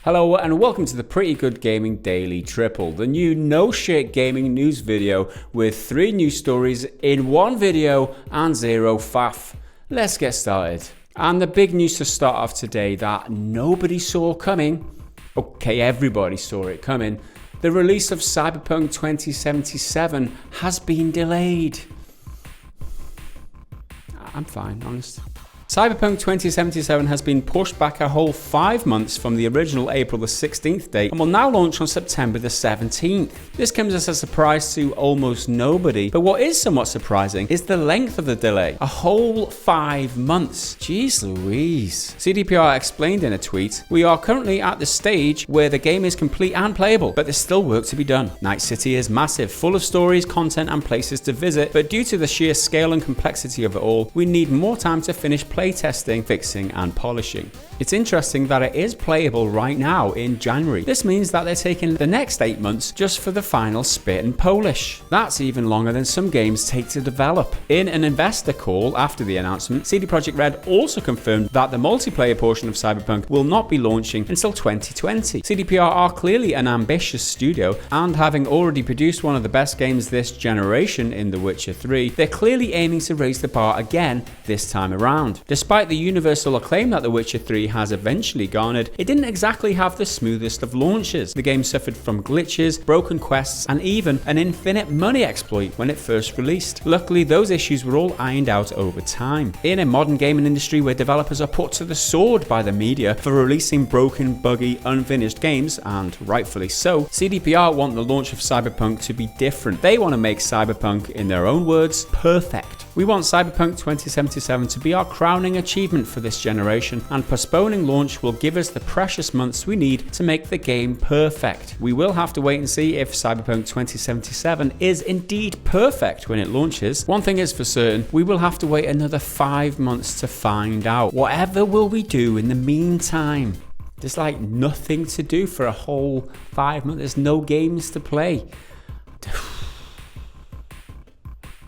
Hello and welcome to the Pretty Good Gaming Daily Triple, the new no shit gaming news video with 3 news stories in one video and 0 faff. Let's get started. And the big news to start off today that nobody saw coming, okay, everybody saw it coming, the release of Cyberpunk 2077 has been delayed. I'm fine, honest. Cyberpunk 2077 has been pushed back a whole 5 months from the original April the 16th date and will now launch on September the 17th. This comes as a surprise to almost nobody, but what is somewhat surprising is the length of the delay. A whole 5 months. Jeez Louise. CDPR explained in a tweet, "We are currently at the stage where the game is complete and playable, but there's still work to be done. Night City is massive, full of stories, content and places to visit, but due to the sheer scale and complexity of it all, we need more time to finish playtesting, fixing and polishing." It's interesting that it is playable right now in January. This means that they're taking the next 8 months just for the final spit and polish. That's even longer than some games take to develop. In an investor call after the announcement, CD Projekt Red also confirmed that the multiplayer portion of Cyberpunk will not be launching until 2020. CDPR are clearly an ambitious studio, and having already produced one of the best games this generation in The Witcher 3, they're clearly aiming to raise the bar again this time around. Despite the universal acclaim that The Witcher 3 has eventually garnered, it didn't exactly have the smoothest of launches. The game suffered from glitches, broken quests, and even an infinite money exploit when it first released. Luckily, those issues were all ironed out over time. In a modern gaming industry where developers are put to the sword by the media for releasing broken, buggy, unfinished games, and rightfully so, CDPR want the launch of Cyberpunk to be different. They want to make Cyberpunk, in their own words, perfect. We want Cyberpunk 2077 to be our crowning achievement for this generation, and postponing launch will give us the precious months we need to make the game perfect. We will have to wait and see if Cyberpunk 2077 is indeed perfect when it launches. One thing is for certain, we will have to wait another 5 months to find out. Whatever will we do in the meantime? There's like nothing to do for a whole 5 months. There's no games to play.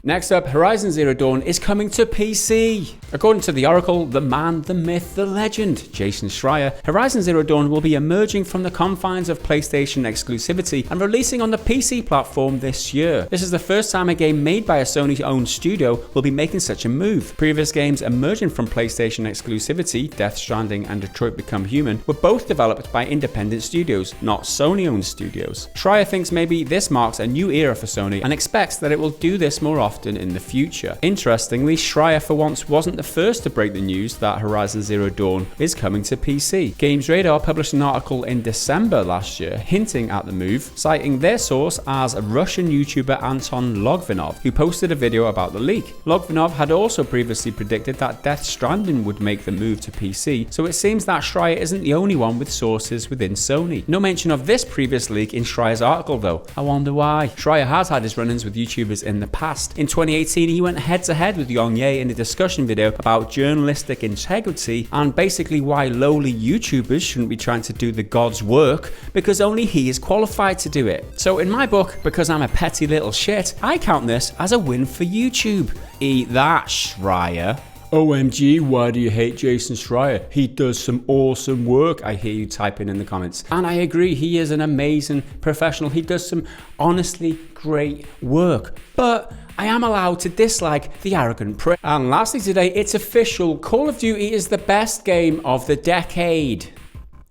Next up, Horizon Zero Dawn is coming to PC. According to the Oracle, the man, the myth, the legend, Jason Schreier, Horizon Zero Dawn will be emerging from the confines of PlayStation exclusivity and releasing on the PC platform this year. This is the first time a game made by a Sony-owned studio will be making such a move. Previous games emerging from PlayStation exclusivity, Death Stranding and Detroit Become Human, were both developed by independent studios, not Sony-owned studios. Schreier thinks maybe this marks a new era for Sony and expects that it will do this more often in the future. Interestingly, Schreier for once wasn't the first to break the news that Horizon Zero Dawn is coming to PC. Games Radar published an article in December last year hinting at the move, citing their source as Russian YouTuber Anton Logvinov, who posted a video about the leak. Logvinov had also previously predicted that Death Stranding would make the move to PC, so it seems that Schreier isn't the only one with sources within Sony. No mention of this previous leak in Schreier's article though. I wonder why. Schreier has had his run-ins with YouTubers in the past. In 2018, he went head-to-head with Yong Ye in a discussion video about journalistic integrity and basically why lowly YouTubers shouldn't be trying to do the God's work because only he is qualified to do it. So in my book, because I'm a petty little shit, I count this as a win for YouTube. Eat that, Schreier. OMG, why do you hate Jason Schreier? He does some awesome work, I hear you typing in the comments. And I agree, he is an amazing professional. He does some honestly great work. But I am allowed to dislike the arrogant prick. And lastly today, it's official. Call of Duty is the best game of the decade.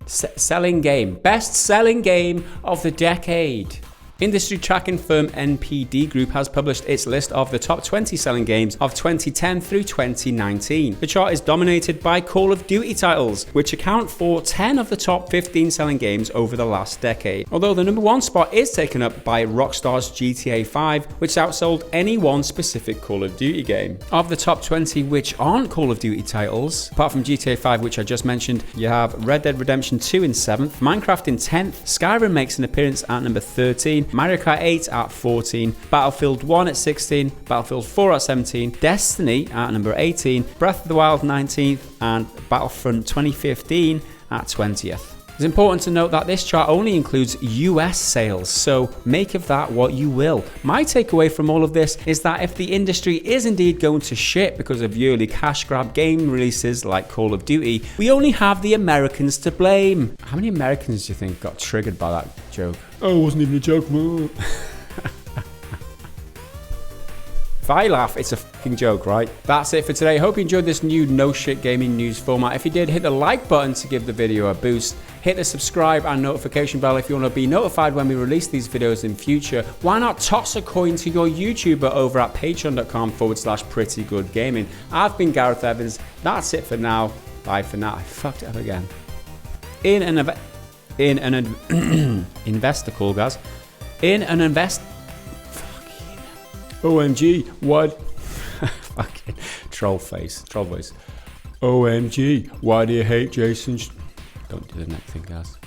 Selling game. Best selling game of the decade. Industry tracking firm NPD Group has published its list of the top 20 selling games of 2010 through 2019. The chart is dominated by Call of Duty titles, which account for 10 of the top 15 selling games over the last decade. Although the number 1 spot is taken up by Rockstar's GTA 5, which outsold any one specific Call of Duty game. Of the top 20 which aren't Call of Duty titles, apart from GTA 5 which I just mentioned, you have Red Dead Redemption 2 in 7th, Minecraft in 10th, Skyrim makes an appearance at number 13, Mario Kart 8 at 14, Battlefield 1 at 16, Battlefield 4 at 17, Destiny at number 18, Breath of the Wild 19th, and Battlefront 2015 at 20th. It's important to note that this chart only includes US sales, so make of that what you will. My takeaway from all of this is that if the industry is indeed going to shit because of yearly cash grab game releases like Call of Duty, we only have the Americans to blame. How many Americans do you think got triggered by that joke? Oh, it wasn't even a joke, man. If I laugh, it's a fucking joke, right? That's it for today. Hope you enjoyed this new no shit gaming news format. If you did, hit the like button to give the video a boost. Hit the subscribe and notification bell if you want to be notified when we release these videos in future. Why not toss a coin to your YouTuber over at patreon.com/prettygoodgaming. I've been Gareth Evans. That's it for now. Bye for now. I fucked it up again. Investor call, guys. OMG, what? Fucking troll voice. OMG, why do you hate Jason? Don't do the next thing, guys.